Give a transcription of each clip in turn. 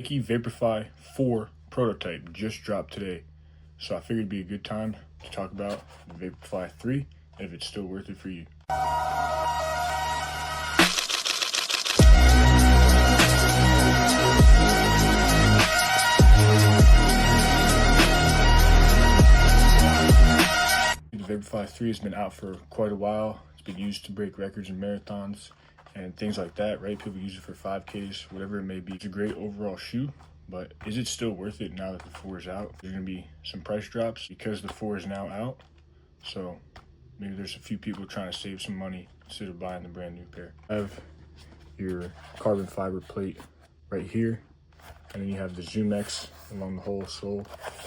Nike VaporFly 4 prototype just dropped today, so I figured it'd be a good time to talk about the VaporFly 3 and if it's still worth it for you. The VaporFly 3 has been out for quite a while. It's been used to break records in marathons and things like that, right? People use it for 5Ks, whatever it may be. It's a great overall shoe, but is it still worth it now that the 4 is out? There's gonna be some price drops because the 4 is now out. So maybe there's a few people trying to save some money instead of buying the brand new pair. I have your carbon fiber plate right here, and then you have the Zoom X along the whole sole.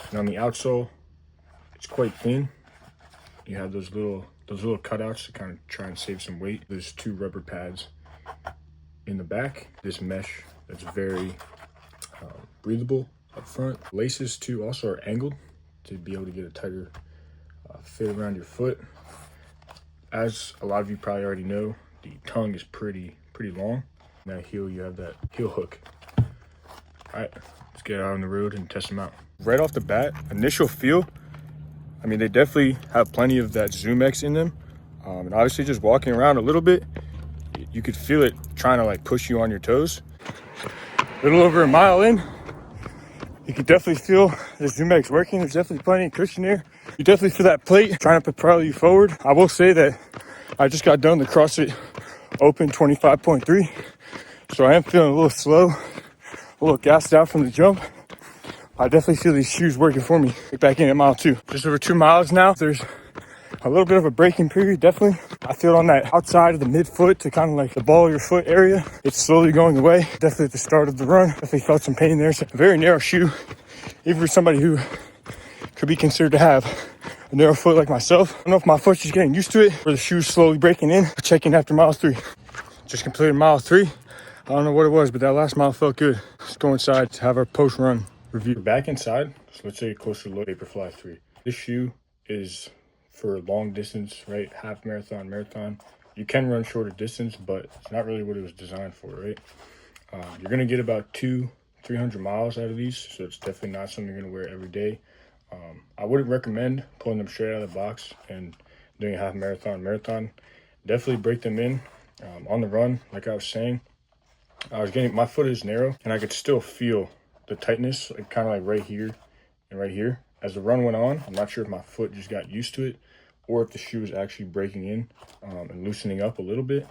And on the outsole, it's quite thin. You have those little cutouts to kind of try and save some weight. There's 2 rubber pads in the back. This mesh that's very breathable up front. Laces too also are angled to be able to get a tighter fit around your foot. As a lot of you probably already know, the tongue is pretty long. Now heel, you have that heel hook. All right, let's get out on the road and test them out. Right off the bat, initial feel, I mean, they definitely have plenty of that Zoom X in them. And obviously just walking around a little bit, you could feel it trying to like push you on your toes. A little over a mile in, you can definitely feel the Zoom X working. There's definitely plenty of cushion there. You definitely feel that plate trying to propel you forward. I will say that I just got done the CrossFit Open 25.3. So I am feeling a little slow, a little gassed out from the jump. I definitely feel these shoes working for me. Get back in at mile 2. Just over 2 miles now. There's a little bit of a braking period, definitely. I feel it on that outside of the midfoot to kind of like the ball of your foot area. It's slowly going away. Definitely at the start of the run. Definitely felt some pain there. It's a very narrow shoe, even for somebody who could be considered to have a narrow foot like myself. I don't know if my foot's just getting used to it or the shoe's slowly breaking in. Checking after mile 3. Just completed mile 3. I don't know what it was, but that last mile felt good. Let's go inside to have our post-run review. We're back inside, so let's take a closer look at VaporFly 3. This shoe is for long distance, right? Half marathon, marathon. You can run shorter distance, but it's not really what it was designed for, right? You're gonna get about 200-300 miles out of these, so it's definitely not something you're gonna wear every day. I wouldn't recommend pulling them straight out of the box and doing a half marathon. Definitely break them in on the run, like I was saying. My foot is narrow, and I could still feel the tightness, like kind of like right here and right here. As the run went on, I'm not sure if my foot just got used to it or if the shoe was actually breaking in and loosening up a little bit,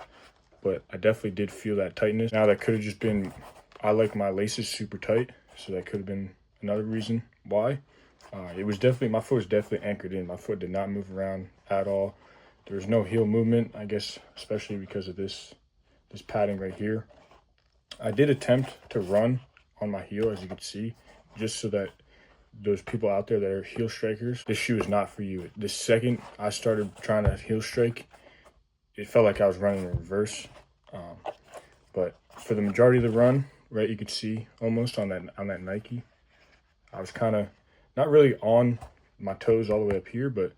but I definitely did feel that tightness. Now that could have just been, I like my laces super tight, so that could have been another reason why. It was definitely, my foot was definitely anchored in. My foot did not move around at all. There was no heel movement, I guess, especially because of this padding right here. I did attempt to run on my heel, as you can see, just so that those people out there that are heel strikers, this shoe is not for you. The second I started trying to heel strike, it felt like I was running in reverse. But for the majority of the run, right, you could see almost on that Nike, I was kind of not really on my toes all the way up here, but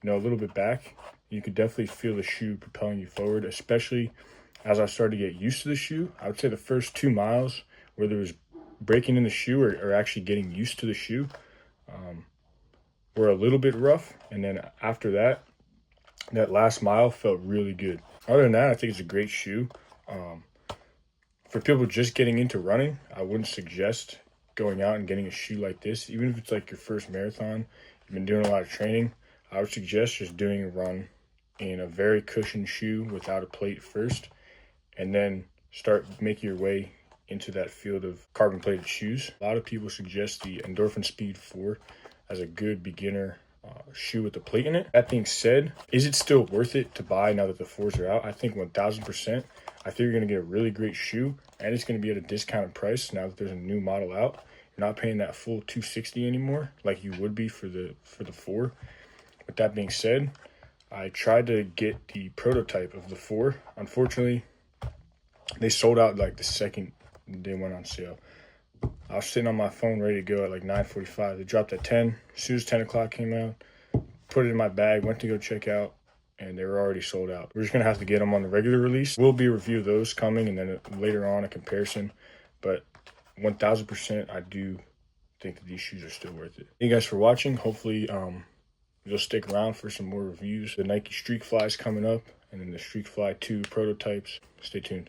a little bit back. You could definitely feel the shoe propelling you forward, especially as I started to get used to the shoe. I would say the first 2 miles where there was breaking in the shoe or actually getting used to the shoe were a little bit rough. And then after that, that last mile felt really good. Other than that, I think it's a great shoe. For people just getting into running, I wouldn't suggest going out and getting a shoe like this. Even if it's like your first marathon, you've been doing a lot of training, I would suggest just doing a run in a very cushioned shoe without a plate first, and then start making your way into that field of carbon plated shoes. A lot of people suggest the Endorphin Speed 4 as a good beginner shoe with a plate in it. That being said, is it still worth it to buy now that the 4s are out? I think 1000%. I think you're gonna get a really great shoe, and it's gonna be at a discounted price now that there's a new model out. You're not paying that full $260 anymore like you would be for the 4. With that being said, I tried to get the prototype of the 4. Unfortunately, they sold out like the second they went on sale. I was sitting on my phone ready to go at like 9:45. They dropped at 10. As soon as 10 o'clock came out, put it in my bag, went to go check out, and they were already sold out. We're just gonna have to get them on the regular release. Will be a review of those coming, and then later on a comparison. But 1000%, I do think that these shoes are still worth it. Thank you guys for watching. Hopefully, you'll stick around for some more reviews. The Nike Streak Fly is coming up, and then the Streak Fly 2 prototypes. Stay tuned.